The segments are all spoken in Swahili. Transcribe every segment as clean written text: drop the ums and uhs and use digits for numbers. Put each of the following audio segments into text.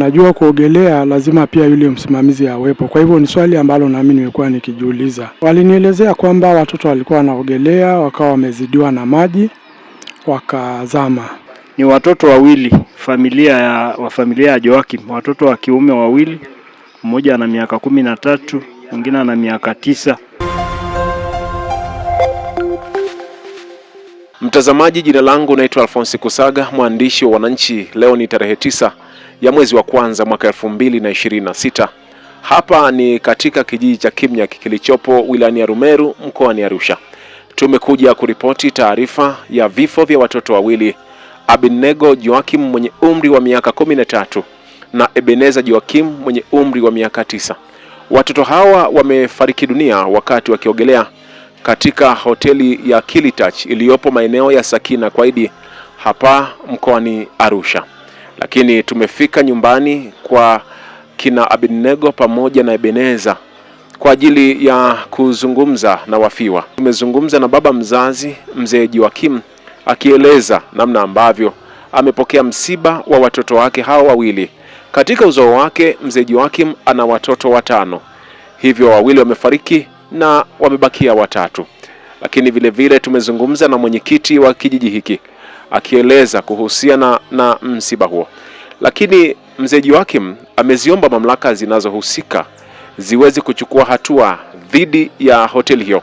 Najua kuogelea lazima pia yule msimamizi awepo. Kwa hivyo ni swali ambalo nami nimekuwa nikijiuliza. Walinielezea kwamba watoto walikuwa wanaogelea, wakawa wamezidiwa na maji, wakazama. Ni watoto wawili, familia ya Joakim, watoto wa kiume wawili, mmoja ana miaka 13, mwingine ana miaka 9. Mtazamaji, jina langu naitwa Alphonse Kusaga, mwandishi wa Wananchi. Leo ni tarehe 9 ya mwezi wa kwanza mwaka 2026. Hapa ni katika kijiji cha Kimya kilichopo wilayani ya Rumeru mkoani Arusha. Tumekuja kuripoti taarifa ya vifo vya watoto wawili, Abednego Joakim mwenye umri wa miaka 13 na Ebeneza Joakim mwenye umri wa miaka 9. Watoto hawa wamefariki dunia wakati wakiogelea katika hoteli ya Kilitach iliyopo maeneo ya Sakina Kwaidi hapa mkoani Arusha. Lakini tumefika nyumbani kwa kina Abednego pamoja na Ebeneza kwa ajili ya kuzungumza na wafiwa. Tumezungumza na baba mzazi mzee Joakim akieleza namna ambavyo amepokea msiba wa watoto wake hawa wawili. Katika uzao wake mzee Joakim ana watoto 5. Hivyo wawili wamefariki na wamebakia 3. Lakini vile vile tumezungumza na mwenyekiti wa kijiji hiki akieleza kuhusiana na msiba huo. Lakini mzee Joakim ameziomba mamlaka zinazohusika ziweze kuchukua hatua dhidi ya hoteli hiyo,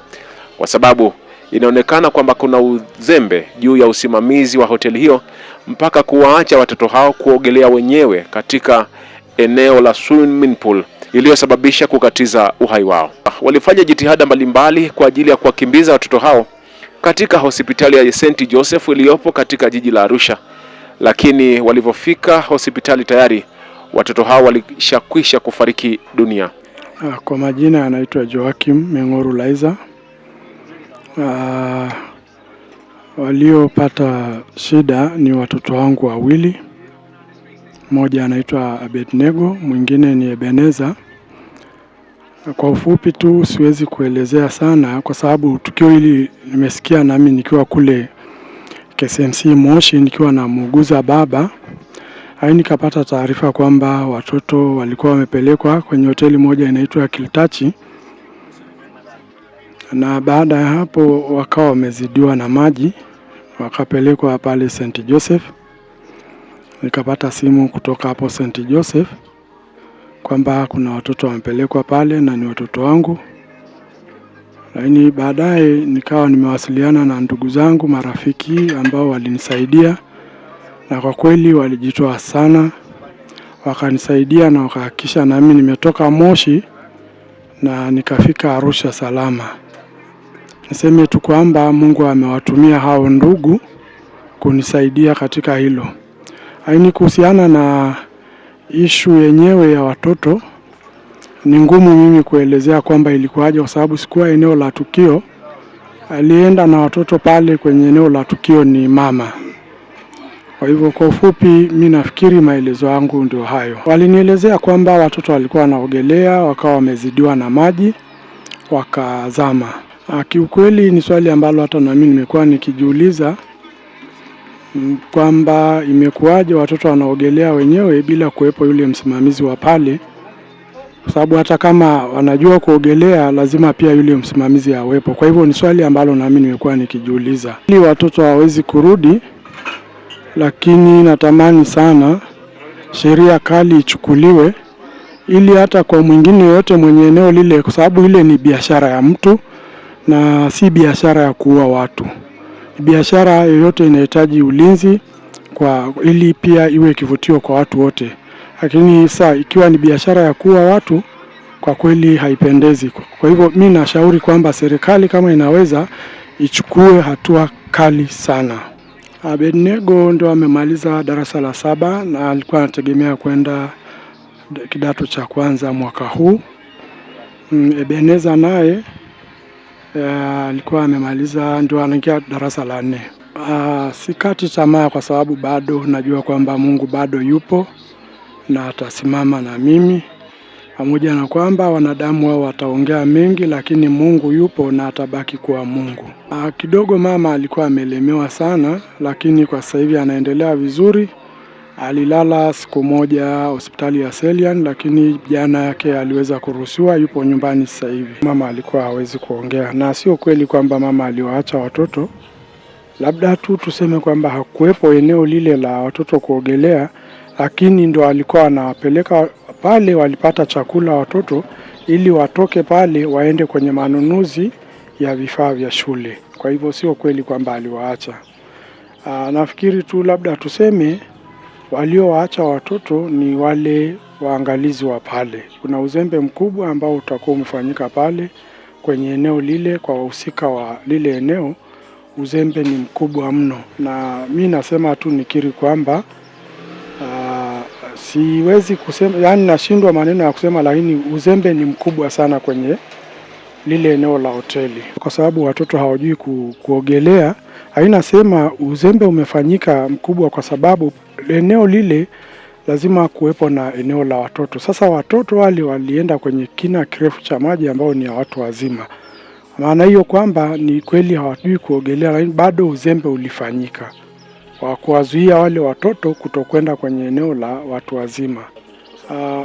kwa sababu inaonekana kwamba kuna uzembe juu ya usimamizi wa hoteli hiyo mpaka kuwaacha watoto hao kuogelea wenyewe katika eneo la swimming pool iliyosababisha kukatiza uhai wao. Walifanya jitihada mbalimbali kwa ajili ya kuwakimbiza watoto hao katika hospitali ya St. Joseph iliyopo katika jiji la Arusha, lakini walipofika hospitali tayari watoto hao walishakwisha kufariki dunia. Kwa majina anaitwa Joakim Mengoru Laiza. Waliopata shida ni watoto wangu wawili. Mmoja anaitwa Abednego, mwingine ni Ebeneza. Kwa ufupi tu siwezi kuelezea sana kwa sababu tukio hili nimesikia nami nikiwa kule KSMC Moshi nikiwa na muuguza baba. Nikapata taarifa kwamba watoto walikuwa wamepelekwa kwenye hoteli moja inaitwa Kilitachi, na baada ya hapo wakawa wamezidiwa na maji wakapelekwa pale St. Joseph. Nikapata simu kutoka hapo St. Joseph kwamba kuna watoto wamepelekwa pale na ni watoto wangu. Lakini baadaye nikawa nimewasiliana na ndugu zangu, marafiki ambao walinisaidia, na kwa kweli walijitoa sana, wakanisaidia na wakahakikisha nami nimetoka Moshi na nikafika Arusha salama. Niseme tu kwamba Mungu amewatumia hao ndugu kunisaidia katika hilo. Kuhusiana na ishu yenyewe ya watoto, ni ngumu mimi kuelezea kwamba ilikuwaje kwa sababu sikuwa eneo la tukio. Alienda na watoto pale kwenye eneo la tukio ni mama. Kwa hivyo kwa ufupi mimi nafikiri maelezo yangu ndio hayo. Walinielezea kwamba watoto walikuwa wanaogelea, wakawa wamezidiwa na maji, wakazama. Kiukweli ni swali ambalo hata na mimi nimekuwa nikijiuliza kwamba imekuwaje watoto wanaogelea wenyewe bila kuwepo yule msimamizi wa pale, kwa sababu hata kama wanajua kuogelea lazima pia yule msimamizi awepo. Kwa hivyo ni swali ambalo na mimi nimekuwa nikijiuliza. Ili watoto hawezi kurudi, lakini natamani sana sheria kali ichukuliwe ili hata kwa mwingine yote mwenye eneo lile, kwa sababu ile ni biashara ya mtu na si biashara ya kuua watu. Biashara yoyote inahitaji ulinzi ili pia iwe kivutio kwa watu wote. Lakini sasa ikiwa ni biashara ya kuua watu, kwa kweli haipendezi. Kwa hivyo mimi nashauri kwamba serikali kama inaweza ichukue hatua kali sana. Abednego ndo amemaliza darasa la 7 na alikuwa anategemea kwenda kidato cha kwanza mwaka huu. Ebeneza naye alikuwa amemaliza, ndio anaingia darasa la 4. Sikati tamaa kwa sababu bado najua kwamba Mungu bado yupo na atasimama na mimi, pamoja na kwamba wanadamu wao wataongea mengi, lakini Mungu yupo na atabaki kuwa Mungu. Kidogo mama alikuwa amelemewa sana, lakini kwa sasa hivi anaendelea vizuri Alilala siku moja hospitali ya Selian, lakini jana yake aliweza kuruhusiwa, yupo nyumbani sasa hivi. Mama alikuwa hawezi kuongea, na sio kweli kwamba mama aliwaacha watoto. Labda tu tuseme kwamba hakuwepo eneo lile la watoto kuogelea, lakini ndo alikuwa anawapeleka pale. Walipata chakula watoto ili watoke pale waende kwenye manunuzi ya vifaa vya shule. Kwa hivyo sio kweli kwamba aliwaacha. Nafikiri tu labda tuseme waliowaacha watoto ni wale waangalizi wa pale. Kuna uzembe mkubwa ambao utakuwa umefanyika pale kwenye eneo lile kwa wahusika wa lile eneo. Uzembe ni mkubwa mno, na mi nasema tu nikiri kwamba siwezi kusema, yani nashindwa maneno ya kusema, lakini uzembe ni mkubwa sana kwenye lile eneo la hoteli, kwa sababu watoto hawajui kuogelea. Hainasema uzembe umefanyika mkubwa, kwa sababu eneo lile lazima kuwepo na eneo la watoto. Sasa watoto wale walienda kwenye kina kirefu cha maji ambao ni ya watu wazima. Maana hiyo kwamba ni kweli hawajui kuogelea, lakini bado uzembe ulifanyika wa kuwazuia wale watoto kutokwenda kwenye eneo la watu wazima.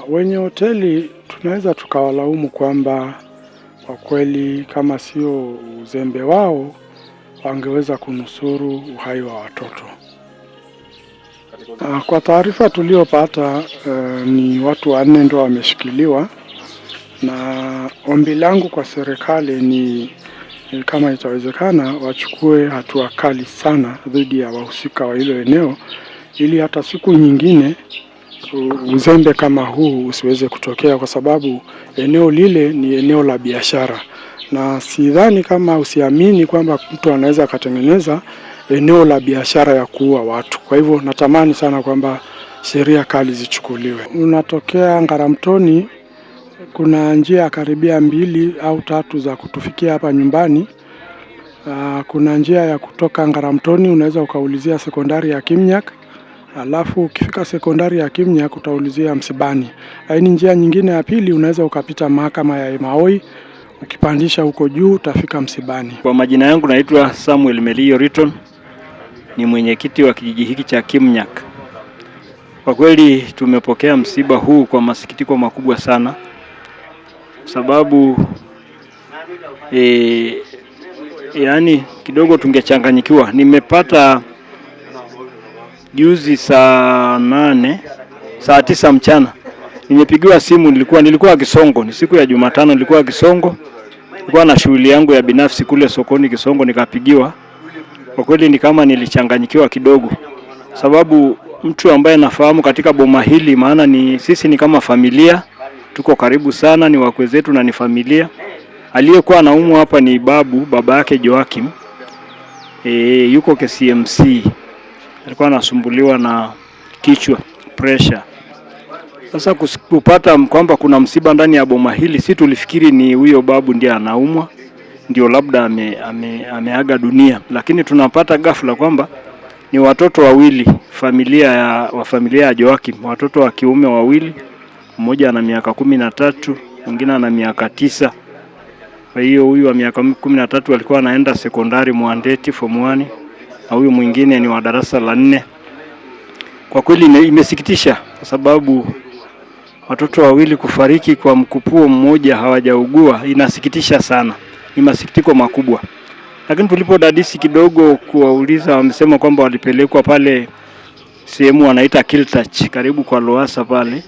Wenye hoteli tunaweza tukawalaumu kwamba kwa kweli kama sio uzembe wao wangeweza kunusuru uhai wa watoto. Kwa taarifa tuliopata ni watu 4 ndio wameshikiliwa, na ombi langu kwa serikali ni kama itawezekana wachukue hatua kali sana dhidi ya wahusika wa hilo eneo, ili hata siku nyingine uzembe kama huu usiweze kutokea, kwa sababu eneo lile ni eneo la biashara, na sidhani kama usiamini kwamba mtu anaweza akatengeneza eneo la biashara ya kuua watu. Kwa hivyo natamani sana kwamba sheria kali zichukuliwe. Unatokea Ngaramtoni, kuna njia karibia 2 au 3 za kutufikia hapa nyumbani. Kuna njia ya kutoka Ngaramtoni, unaweza ukaulizia sekondari ya Kimnyak, alafu ukifika sekondari ya Kimnyak utaulizia Msibani. Lakini njia nyingine ya pili unaweza ukapita mahakama ya Emaoi, ukipandisha huko juu utafika Msibani. Kwa majina yangu naitwa Samuel Melio Riton, ni mwenyekiti wa kijiji hiki cha Kimnyak. Kwa kweli tumepokea msiba huu kwa masikitiko makubwa sana, sababu yani kidogo tungechanganyikiwa. Nimepata juzi saa 9 mchana nimepigiwa simu. Nilikuwa Kisongo, ni siku ya Jumatano, nilikuwa Kisongo, nilikuwa na shughuli yangu ya binafsi kule sokoni Kisongo, nikapigiwa. Kwa kweli ni kama nilichanganyikiwa kidogo, sababu mtu ambaye nafahamu katika boma hili, maana sisi ni kama familia, tuko karibu sana, ni wakwe zetu na ni familia. Aliyekuwa anaumwa hapa ni baba yake Joakim, yuko KCMC, alikuwa anasumbuliwa na kichwa, pressure. Sasa kupata kwamba kuna msiba ndani ya boma hili, si tulifikiri ni huyo babu ndiye anaumwa, ndio labda ameaga dunia, lakini tunapata ghafla kwamba ni watoto wawili, familia ya Joakim, watoto wa kiume wawili, mmoja ana miaka 13, mwingine ana miaka 9. Kwa hiyo huyu wa miaka 13 alikuwa anaenda sekondari Mwandeti form 1, na huyu mwingine ni wa darasa la 4. Kwa kweli imesikitisha, kwa sababu watoto wawili kufariki kwa mkupuo mmoja hawajaugua, inasikitisha sana, ni masikitiko makubwa. Lakini tulipodadisi kidogo kuwauliza, wamesema kwamba walipelekwa pale sehemu wanaita Kiltach, karibu kwa Loasa pale,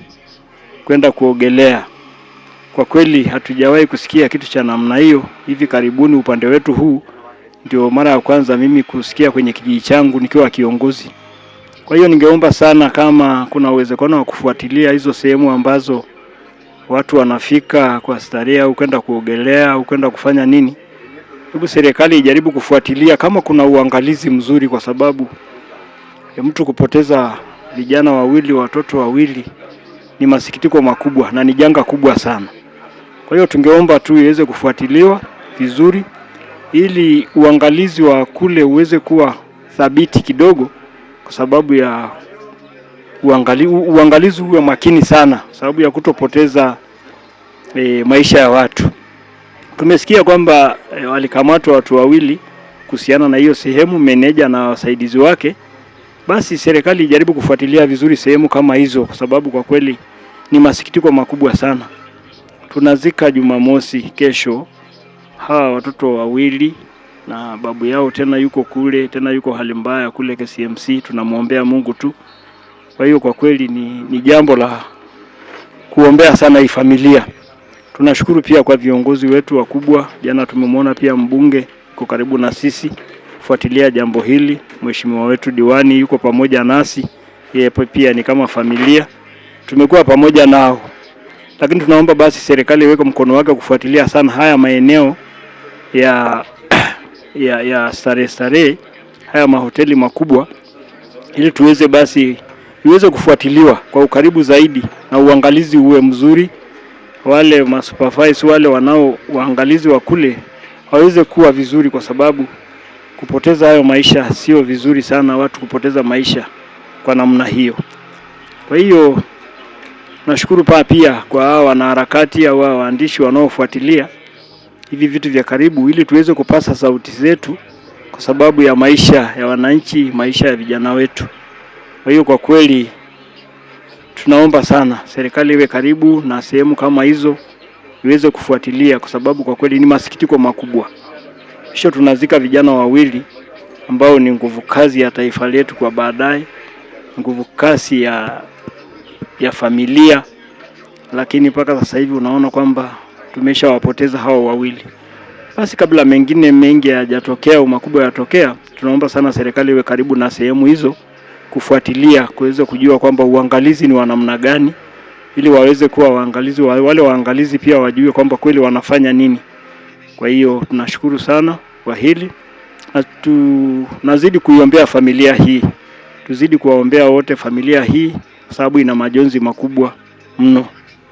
kwenda kuogelea. Kwa kweli hatujawahi kusikia kitu cha namna hiyo. Hivi karibuni upande wetu huu ndio mara ya kwanza mimi kusikia kwenye kijiji changu nikiwa kiongozi. Kwa hiyo ningeomba sana kama kuna uwezekano wa kufuatilia hizo sehemu ambazo watu wanafika kwa starehe au kwenda kuogelea au kwenda kufanya nini. Hebu serikali ijaribu kufuatilia kama kuna uangalizi mzuri, kwa sababu mtu kupoteza vijana wawili, watoto wawili, ni masikitiko makubwa na ni janga kubwa sana. Kwa hiyo tungeomba tu iweze kufuatiliwa vizuri, ili uangalizi wa kule uweze kuwa thabiti kidogo, kwa sababu ya uangalizi uwe makini sana, sababu ya kutopoteza maisha ya watu. Tumesikia kwamba walikamatwa watu wawili kuhusiana na hiyo sehemu, meneja na wasaidizi wake, basi serikali ijaribu kufuatilia vizuri sehemu kama hizo, kwa sababu kwa kweli ni masikitiko makubwa sana. Tunazika Jumamosi kesho hawa watoto wawili, na babu yao tena yuko kule, tena yuko hali mbaya kule KCMC. Tunamuombea Mungu tu. Kwa hiyo kwa kweli ni jambo la kuombea sana hii familia. Tunashukuru pia kwa viongozi wetu wakubwa. Jana tumemwona pia mbunge yuko karibu na sisi kufuatilia jambo hili. Mheshimiwa wetu diwani yuko pamoja nasi, yeye pia ni kama familia, tumekuwa pamoja nao. Lakini tunaomba basi serikali iweke mkono wake kufuatilia sana haya maeneo ya starehe, haya mahoteli makubwa, ili tuweze basi iweze kufuatiliwa kwa ukaribu zaidi na uangalizi uwe mzuri. Wale masupervise wale waangalizi wa kule waweze kuwa vizuri, kwa sababu kupoteza hayo maisha sio vizuri sana, watu kupoteza maisha kwa namna hiyo. Kwa hiyo nashukuru pia kwa hao wanaharakati au waandishi wanaofuatilia hivi vitu vya karibu, ili tuweze kupasa sauti zetu kwa sababu ya maisha ya wananchi, maisha ya vijana wetu. Kwa hiyo kwa kweli tunaomba sana serikali iwe karibu na sehemu kama hizo, iweze kufuatilia, kwa sababu kwa kweli ni masikitiko makubwa. Kisha tunazika vijana wawili ambao ni nguvu kazi ya taifa letu kwa baadaye, nguvu kazi ya familia, lakini mpaka sasa hivi unaona kwamba tumeshawapoteza hao wawili. Basi kabla mengine mengi hayajatokea au makubwa yatokea, tunaomba sana serikali iwe karibu na sehemu hizo kufuatilia, kuweza kujua kwamba uangalizi ni wa namna gani, ili waweze kuwa waangalizi, wale waangalizi pia wajue kwamba kweli wanafanya nini. Kwa hiyo tunashukuru sana kwa hili, na tunazidi kuiombea familia hii, tuzidi kuwaombea wote familia hii, kwa sababu ina majonzi makubwa mno.